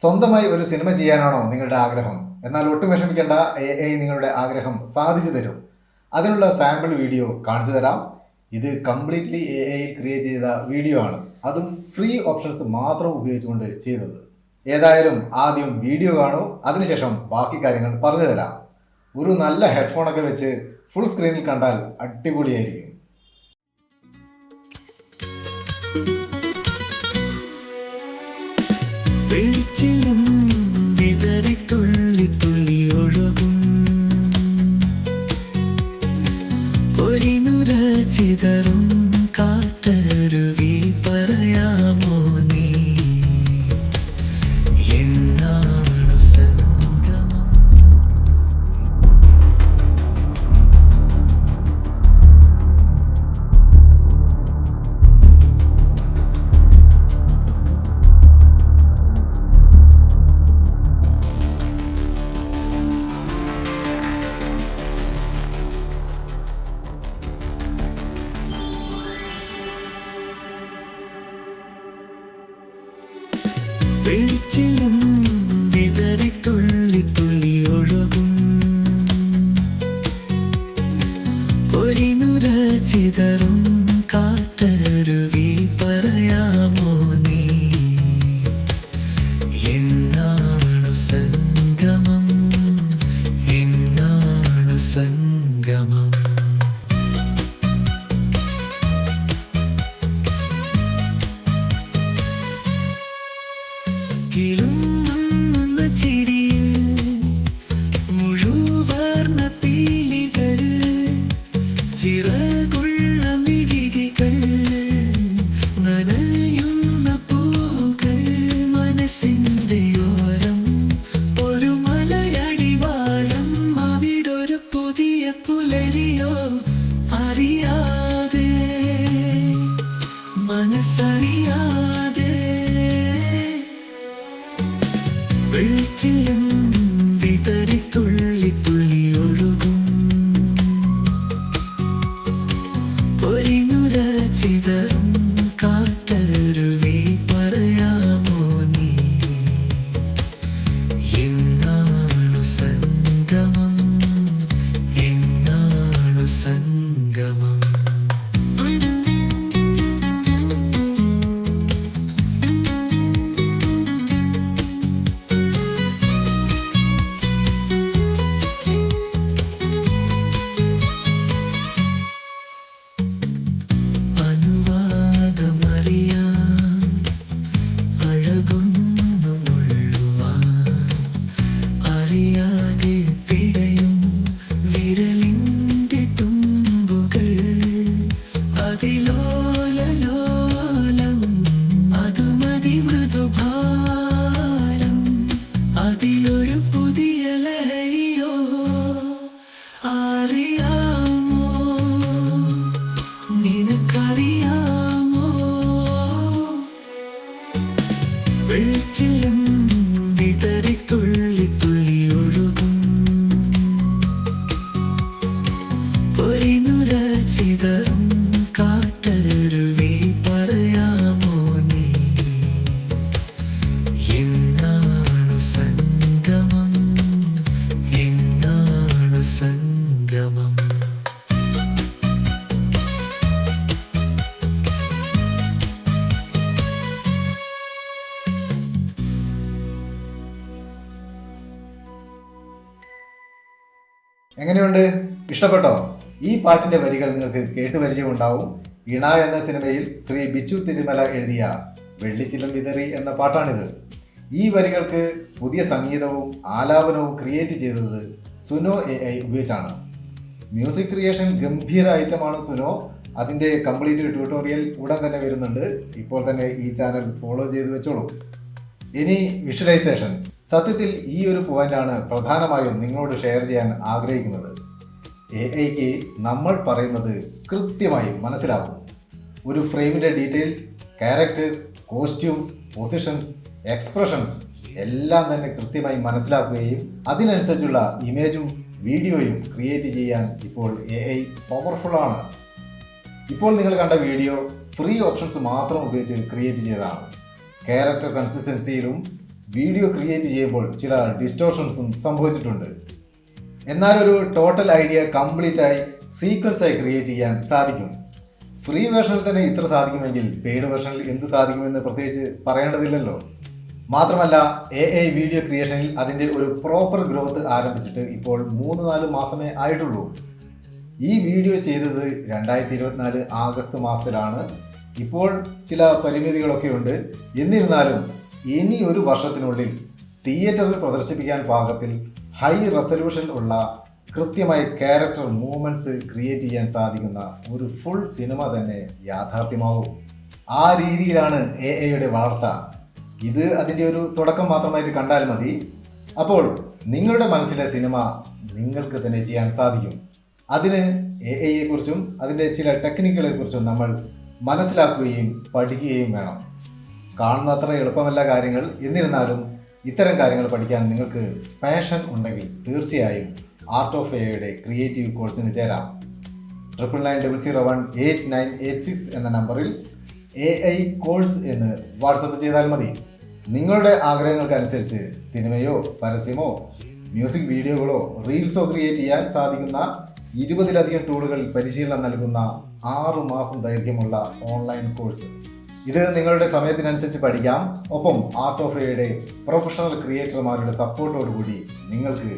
സ്വന്തമായി ഒരു സിനിമ ചെയ്യാനാണോ നിങ്ങളുടെ ആഗ്രഹം? എന്നാൽ ഒട്ടും വിഷമിക്കേണ്ട, AI നിങ്ങളുടെ ആഗ്രഹം സാധിച്ചു തരും. അതിനുള്ള സാമ്പിൾ വീഡിയോ കാണിച്ചു തരാം. ഇത് കംപ്ലീറ്റ്ലി AI ക്രിയേറ്റ് ചെയ്ത വീഡിയോ ആണ്, അതും ഫ്രീ ഓപ്ഷൻസ് മാത്രം ഉപയോഗിച്ചുകൊണ്ട് ചെയ്തത്. ഏതായാലും ആദ്യം വീഡിയോ കാണൂ, അതിനുശേഷം ബാക്കി കാര്യങ്ങൾ പറഞ്ഞു തരാം. ഒരു നല്ല ഹെഡ്ഫോണൊക്കെ വെച്ച് ഫുൾ സ്ക്രീനിൽ കണ്ടാൽ അടിപൊളിയായിരിക്കും. വെളിച്ചിലും വിതറി തുള്ളി തുള്ളി ഒഴുകും പൊരിനുര ചിതറും കാട്ടരുവി പറയാമോ നീ എന്നാണു സംഗമം? വെളിച്ചിലും വിതറി തുള്ളി തുള്ളി ഒഴുകും പൊരിനുര ചിതറും കാട്ടരുവി പറയാമോ നീ എന്നാണു സംഗമം? എന്നാണു സംഗമം? കിളുങ്ങുന്ന ചിരിയിൽ മുഴുവർണ്ണ പീലികൾ, ചിറകുള്ള മിഴികൾ, നനയുന്ന പൂക്കൾ, മനസ്സിന്റെ ഓരം ഒരു മലയടിവാരം, അവിടൊരു പുതിയ പുലരിയോ അറിയാതെ, മനസ്സറിയാതെ. വെളിച്ചിലും വിതറി തുള്ളി തുള്ളി ഒഴുകും പൊരിനുര ചിതറും കാട്ടരുവി പറയാമോ നീ എന്നാണു സംഗമം? എന്നാണു സംഗമം? അറിയാതെ പിടയും വിരലിന്റെ തുമ്പുകൾ, അതിലോലലോലം അതുമതി മൃദുഭാരം, അതിലൊരു പുതിയ ലഹരിയോ അറിയാമോ? നിനക്കറിയാമോ? വെളിച്ചിലും വിതറി തുള്ളി തുള്ളി ഒഴുകും പൊരിനുര ചിതറും കാട്ടരുവി പറയാമോ നീ എന്നാണു സംഗമം? എന്നാണു സംഗമം? എങ്ങനെയുണ്ട്? ഇഷ്ടപ്പെട്ടോ? ഈ പാട്ടിന്റെ വരികൾ നിങ്ങൾക്ക് കേട്ടുപരിചയമുണ്ടാവും. ഇണ എന്ന സിനിമയിൽ ശ്രീ ബിച്ചു തിരുമല എഴുതിയ വെള്ളിച്ചിലം വിതറി എന്ന പാട്ടാണിത്. ഈ വരികൾക്ക് പുതിയ സംഗീതവും ആലാപനവും ക്രിയേറ്റ് ചെയ്തത് സുനോ AI ഉപയോഗിച്ചാണ്. മ്യൂസിക് ക്രിയേഷൻ ഗംഭീര ഐറ്റമാണ് സുനോ. അതിൻ്റെ കംപ്ലീറ്റ് ട്യൂട്ടോറിയൽ ഉടൻ തന്നെ വരുന്നുണ്ട്. ഇപ്പോൾ തന്നെ ഈ ചാനൽ ഫോളോ ചെയ്ത് വെച്ചോളൂ. ഇനി വിഷ്വലൈസേഷൻ. സത്യത്തിൽ ഈ ഒരു പോയിന്റാണ് പ്രധാനമായും നിങ്ങളോട് ഷെയർ ചെയ്യാൻ ആഗ്രഹിക്കുന്നത്. AIക്ക് നമ്മൾ പറയുന്നത് കൃത്യമായി മനസ്സിലാവും. ഒരു ഫ്രെയിമിൻ്റെ details, characters, costumes, positions, expressions എല്ലാം തന്നെ കൃത്യമായി മനസ്സിലാക്കുകയും അതിനനുസരിച്ചുള്ള ഇമേജും വീഡിയോയും ക്രിയേറ്റ് ചെയ്യാൻ ഇപ്പോൾ AI പവർഫുള്ളാണ്. ഇപ്പോൾ നിങ്ങൾ കണ്ട വീഡിയോ ഫ്രീ ഓപ്ഷൻസ് മാത്രം ഉപയോഗിച്ച് ക്രിയേറ്റ് ചെയ്തതാണ്. ക്യാരക്ടർ കൺസിസ്റ്റൻസിയിലും വീഡിയോ ക്രിയേറ്റ് ചെയ്യുമ്പോൾ ചില ഡിസ്റ്റോർഷൻസും സംഭവിച്ചിട്ടുണ്ട്. എന്നാൽ ഒരു ടോട്ടൽ ഐഡിയ കംപ്ലീറ്റ് ആയി സീക്വൻസ് ആയി ക്രിയേറ്റ് ചെയ്യാൻ സാധിക്കും. ഫ്രീ വേർഷനിൽ തന്നെ ഇത്ര സാധിക്കുമെങ്കിൽ പെയ്ഡ് വേർഷനിൽ എന്ത് സാധിക്കുമെന്ന് പ്രത്യേകിച്ച് പറയേണ്ടതില്ലല്ലോ. മാത്രമല്ല AI വീഡിയോ ക്രിയേഷനിൽ അതിൻ്റെ ഒരു പ്രോപ്പർ ഗ്രോത്ത് ആരംഭിച്ചിട്ട് ഇപ്പോൾ 3-4 മാസമേ ആയിട്ടുള്ളൂ. ഈ വീഡിയോ ചെയ്തത് 2024 ആഗസ്റ്റ് മാസത്തിലാണ്. ഇപ്പോൾ ചില പരിമിതികളൊക്കെ ഉണ്ട്. എന്നിരുന്നാലും ഇനി ഒരു വർഷത്തിനുള്ളിൽ തിയേറ്ററിൽ പ്രദർശിപ്പിക്കാൻ പാകത്തിൽ ഹൈ റെസൊല്യൂഷൻ ഉള്ള കൃത്യമായി ക്യാരക്ടർ മൂവ്മെൻറ്റ്സ് ക്രിയേറ്റ് ചെയ്യാൻ സാധിക്കുന്ന ഒരു ഫുൾ സിനിമ തന്നെ യാഥാർത്ഥ്യമാവും. ആ രീതിയിലാണ് AIയുടെ വളർച്ച. ഇത് അതിൻ്റെ ഒരു തുടക്കം മാത്രമായിട്ട് കണ്ടാൽ മതി. അപ്പോൾ നിങ്ങളുടെ മനസ്സിലെ സിനിമ നിങ്ങൾക്ക് തന്നെ ചെയ്യാൻ സാധിക്കും. അതിന് AIയെക്കുറിച്ചും അതിൻ്റെ ചില ടെക്നിക്കുകളെക്കുറിച്ചും നമ്മൾ മനസ്സിലാക്കുകയും പഠിക്കുകയും വേണം. കാണുന്നത്ര എളുപ്പമല്ല കാര്യങ്ങൾ. എന്നിരുന്നാലും ഇത്തരം കാര്യങ്ങൾ പഠിക്കാൻ നിങ്ങൾക്ക് പാഷൻ ഉണ്ടെങ്കിൽ തീർച്ചയായും ആർട്ട് ഓഫ് AIയുടെ ക്രിയേറ്റീവ് കോഴ്സിന് ചേരാം. 9990189886 എന്ന നമ്പറിൽ AI കോഴ്സ് എന്ന് വാട്സപ്പ് ചെയ്താൽ മതി. നിങ്ങളുടെ ആഗ്രഹങ്ങൾക്കനുസരിച്ച് സിനിമയോ പരസ്യമോ മ്യൂസിക് വീഡിയോകളോ റീൽസോ ക്രിയേറ്റ് ചെയ്യാൻ സാധിക്കുന്ന 20ലധികം ടൂളുകൾ പരിശീലനം നൽകുന്ന 6 മാസം ദൈർഘ്യമുള്ള ഓൺലൈൻ കോഴ്സ്. ഇത് നിങ്ങളുടെ സമയത്തിനനുസരിച്ച് പഠിക്കാം. ഒപ്പം ആർട്ട് ഓഫ് AIയുടെ പ്രൊഫഷണൽ ക്രിയേറ്റർമാരുടെ സപ്പോർട്ടോടുകൂടി നിങ്ങൾക്ക്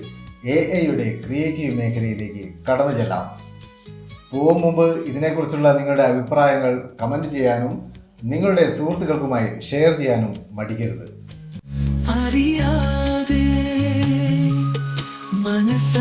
AIയുടെ ക്രിയേറ്റീവ് മേഖലയിലേക്ക് കടന്നു ചെല്ലാം. പോകും മുമ്പ് ഇതിനെക്കുറിച്ചുള്ള നിങ്ങളുടെ അഭിപ്രായങ്ങൾ കമൻറ്റ് ചെയ്യാനും നിങ്ങളുടെ സുഹൃത്തുക്കൾക്കുമായി ഷെയർ ചെയ്യാനും മടിക്കരുത്. അറിയാതെ മനസ്സ